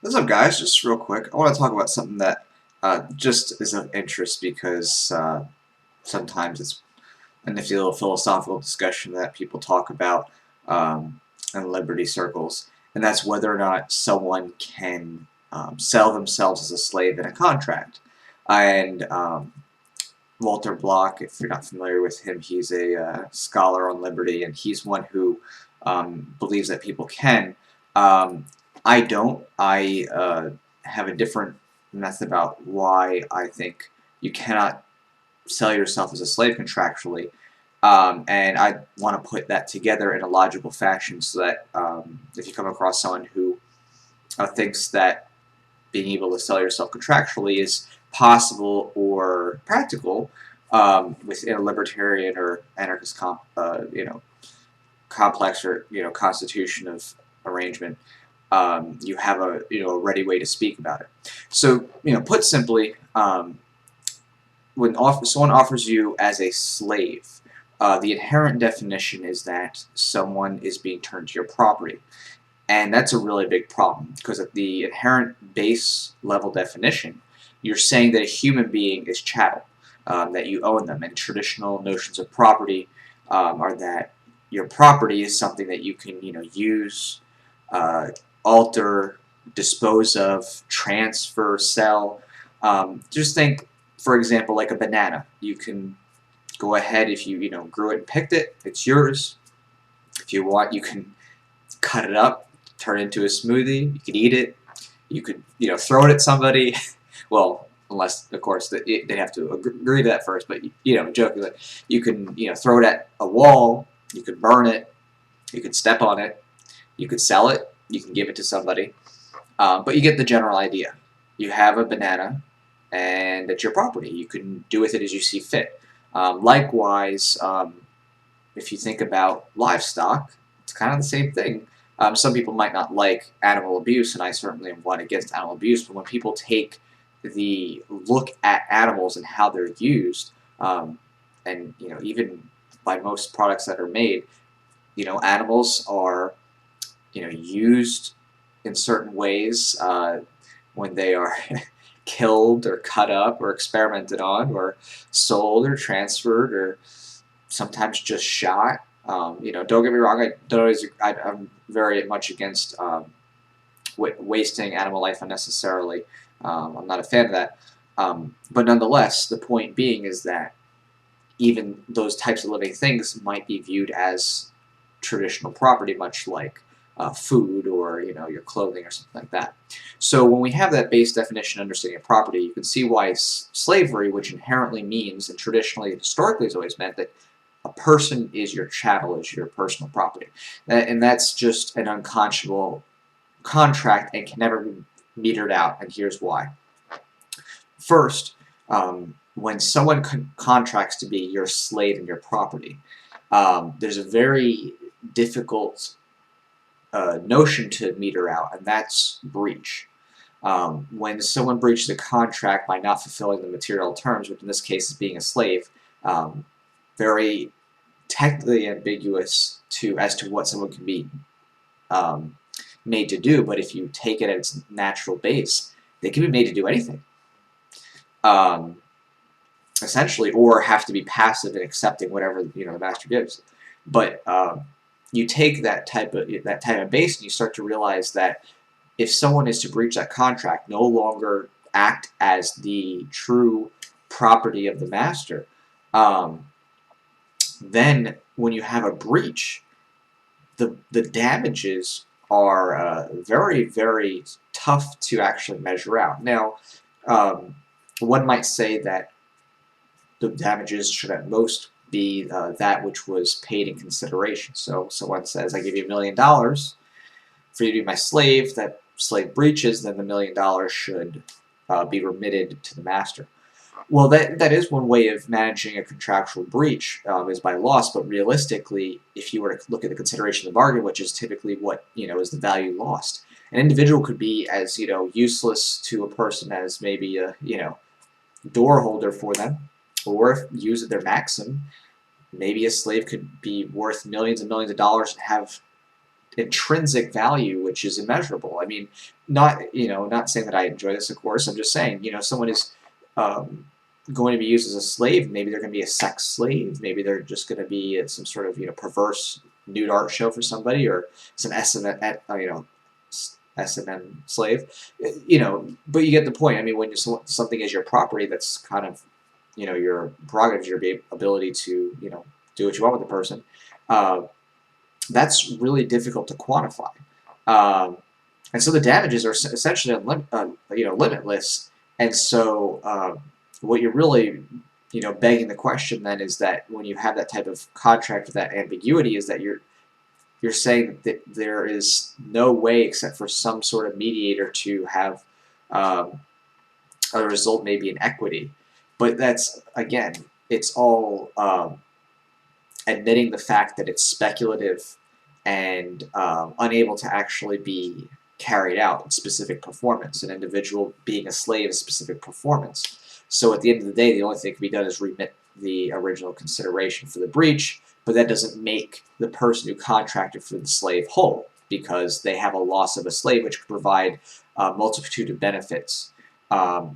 What's up, guys? Just real quick, I want to talk about something that just is of interest because sometimes it's a nifty little philosophical discussion that people talk about um, in liberty circles, and that's whether or not someone can sell themselves as a slave in a contract. And Walter Block, if you're not familiar with him, he's a scholar on liberty, and he's one who believes that people can. Um, I don't. I have a different method about why I think you cannot sell yourself as a slave contractually. And I want to put that together in a logical fashion so that if you come across someone who thinks that being able to sell yourself contractually is possible or practical within a libertarian or anarchist complex or constitution of arrangement, you have a ready way to speak about it. So put simply, when someone offers you as a slave, the inherent definition is that someone is being turned to your property. And that's a really big problem because at the inherent base level definition, you're saying that a human being is chattel, that you own them. And traditional notions of property are that your property is something that you can, use, uh, alter, dispose of, transfer, sell. Just think, for example, like a banana. You can go ahead if you grew it and picked it. It's yours. If you want, you can cut it up, turn it into a smoothie. You could eat it. You could, throw it at somebody. Well, unless, of course, they'd have to agree to that first. But jokingly, you can, throw it at a wall. You could burn it. You could step on it. You could sell it. You can give it to somebody. But you get the general idea. You have a banana, and it's your property. You can do with it as you see fit. Likewise, if you think about livestock, it's kind of the same thing. Some people might not like animal abuse, and I certainly am one against animal abuse, but when people take the look at animals and how they're used, and even by most products that are made, animals are used in certain ways when they are killed or cut up or experimented on or sold or transferred or sometimes just shot. Don't get me wrong. I don't always. I'm very much against wasting animal life unnecessarily. I'm not a fan of that. But nonetheless, the point being is that even those types of living things might be viewed as traditional property, much like food or your clothing or something like that. So when we have that base definition understanding of property, you can see why slavery, which inherently means and traditionally historically has always meant that a person is your chattel, is your personal property, and that's just an unconscionable contract and can never be metered out. And here's why. First, when someone contracts to be your slave and your property, there's a very difficult notion to meter out, and that's breach. When someone breaches a contract by not fulfilling the material terms, which in this case is being a slave, very technically ambiguous as to what someone can be um, made to do. But if you take it at its natural base, they can be made to do anything. Um, Essentially, or have to be passive in accepting whatever the master gives. But you take that type of base, and you start to realize that if someone is to breach that contract, no longer act as the true property of the master, um, then when you have a breach, the damages are very, very tough to actually measure out. Now, um, one might say that the damages should at most be that which was paid in consideration. So someone says, I give you $1,000,000 for you to be my slave. That slave breaches, then the $1,000,000 should be remitted to the master. Well, that is one way of managing a contractual breach, is by loss. But realistically, if you were to look at the consideration of the bargain, which is typically what is the value lost, an individual could be as useless to a person as maybe a door holder for them, or if used at their maxim, maybe a slave could be worth millions and millions of dollars and have intrinsic value which is immeasurable. I mean, not saying that I enjoy this, of course. I'm just saying, someone is going to be used as a slave. Maybe they're going to be a sex slave. Maybe they're just going to be some sort of perverse nude art show for somebody, or some S&M slave. But you get the point. I mean, when something is your property, that's kind of your prerogative, your ability to do what you want with the person. That's really difficult to quantify. And so the damages are essentially limitless. And so what you're really begging the question then is that when you have that type of contract with that ambiguity, is that you're saying that there is no way except for some sort of mediator to have a result, maybe in equity. But that's, again, it's all admitting the fact that it's speculative and unable to actually be carried out in specific performance. An individual being a slave is specific performance. So at the end of the day, the only thing that can be done is remit the original consideration for the breach, but that doesn't make the person who contracted for the slave whole, because they have a loss of a slave which could provide a multitude of benefits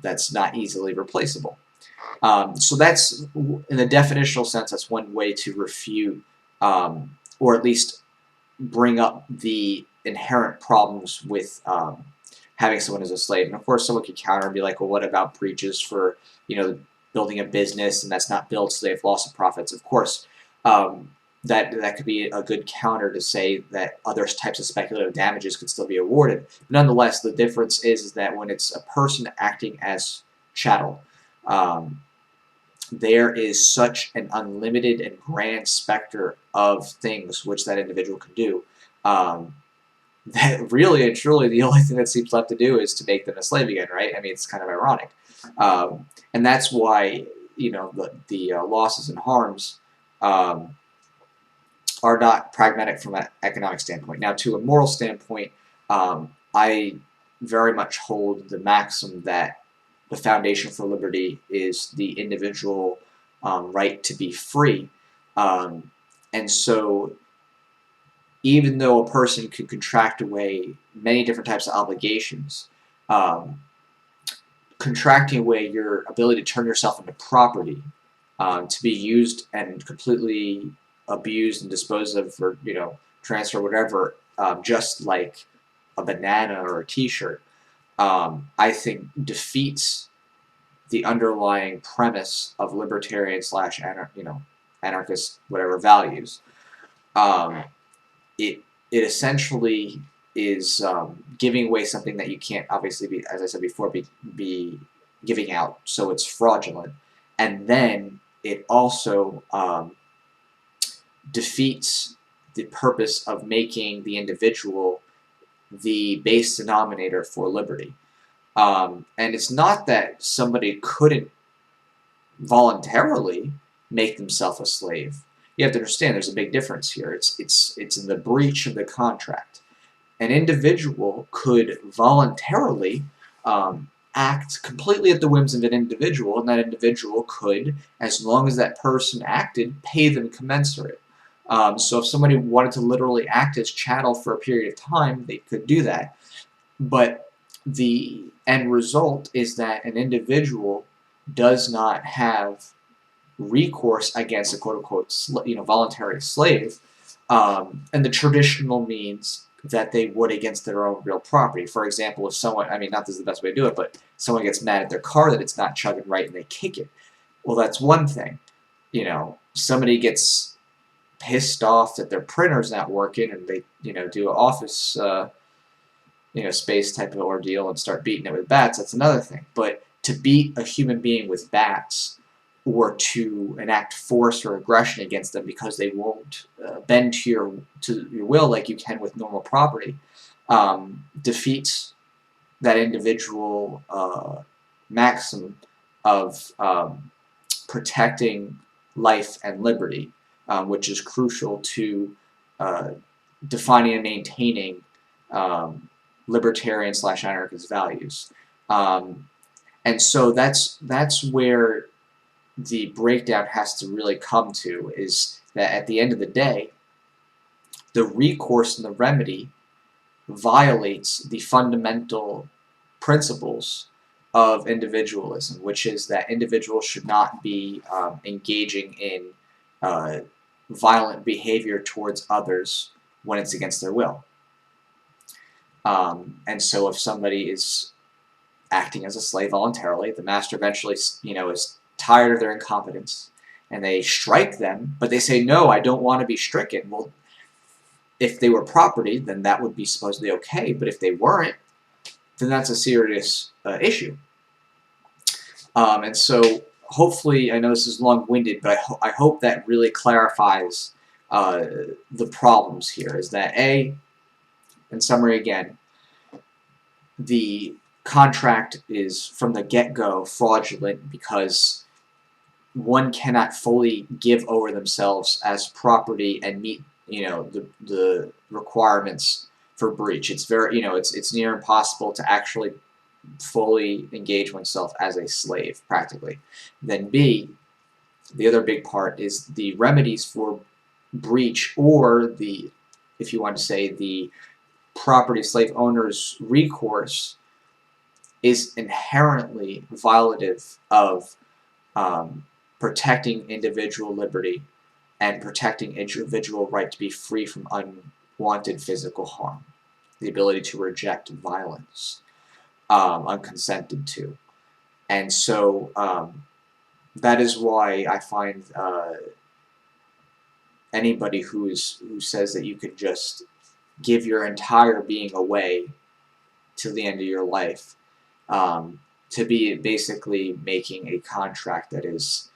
that's not easily replaceable. So that's, in the definitional sense, that's one way to refute, or at least bring up the inherent problems with having someone as a slave. And of course, someone could counter and be like, well, what about breaches for building a business and that's not built, so they have loss of profits? Of course, that could be a good counter to say that other types of speculative damages could still be awarded. But nonetheless, the difference is that when it's a person acting as chattel, there is such an unlimited and grand specter of things which that individual can do, that really and truly the only thing that seems left to do is to make them a slave again, right? I mean, it's kind of ironic. And that's why the losses and harms are not pragmatic from an economic standpoint. Now, to a moral standpoint, I very much hold the maxim that the foundation for liberty is the individual right to be free. And so even though a person could contract away many different types of obligations, contracting away your ability to turn yourself into property, to be used and completely abused and disposed of, or transfer, whatever, just like a banana or a T-shirt, I think defeats the underlying premise of libertarian slash anarchist whatever values. It essentially is giving away something that you can't obviously be, as I said before, be giving out, so it's fraudulent. And then it also defeats the purpose of making the individual the base denominator for liberty. And it's not that somebody couldn't voluntarily make themselves a slave. You have to understand there's a big difference here. It's in the breach of the contract. An individual could voluntarily act completely at the whims of an individual, and that individual could, as long as that person acted, pay them commensurate. So if somebody wanted to literally act as chattel for a period of time, they could do that. But the end result is that an individual does not have recourse against a quote-unquote voluntary slave in the traditional means that they would against their own real property. For example, if someone, I mean, not this is the best way to do it, but someone gets mad at their car that it's not chugging right and they kick it. Well, that's one thing. Somebody gets pissed off that their printer's not working and they, do an office, space type of ordeal and start beating it with bats, that's another thing. But to beat a human being with bats, or to enact force or aggression against them because they won't bend to your will like you can with normal property, defeats that individual maxim of protecting life and liberty, which is crucial to defining and maintaining libertarian slash anarchist values. And so that's where the breakdown has to really come to, is that at the end of the day, the recourse and the remedy violates the fundamental principles of individualism, which is that individuals should not be engaging in violent behavior towards others when it's against their will. And so if somebody is acting as a slave voluntarily, the master eventually, is tired of their incompetence, and they strike them, but they say, no, I don't want to be stricken. Well, if they were property, then that would be supposedly okay, but if they weren't, then that's a serious issue. And so hopefully, I know this is long-winded, but I hope that really clarifies the problems here, is that A, in summary again, the contract is from the get-go fraudulent because one cannot fully give over themselves as property and meet the requirements for breach. It's very it's near impossible to actually fully engage oneself as a slave practically. Then B, the other big part is the remedies for breach, or the, if you want to say, the property slave owner's recourse is inherently violative of protecting individual liberty and protecting individual right to be free from unwanted physical harm, the ability to reject violence, unconsented to. And so that is why I find anybody who says that you could just give your entire being away till the end of your life, to be basically making a contract that is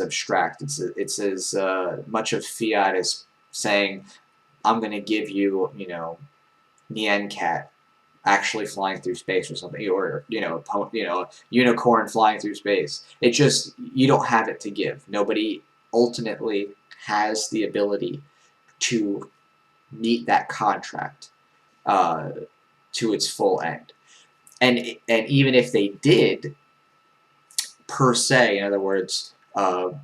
abstract. It's as much of fiat as saying, I'm going to give you, Nyan Cat actually flying through space or something, or unicorn flying through space. It just, you don't have it to give. Nobody ultimately has the ability to meet that contract to its full end. And even if they did, per se, in other words, the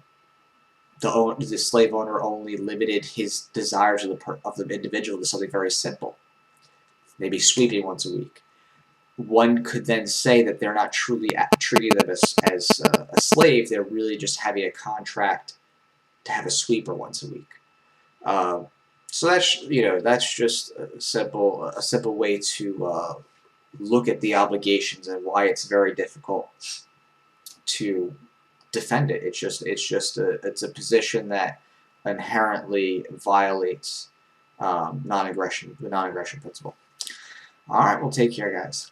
slave owner only limited his desires of the individual to something very simple, maybe sweeping once a week. One could then say that they're not truly treating them as a slave. They're really just having a contract to have a sweeper once a week. So that's just a simple way to look at the obligations and why it's very difficult to defend it. It's a position that inherently violates the non-aggression principle. All right, well, take care, guys.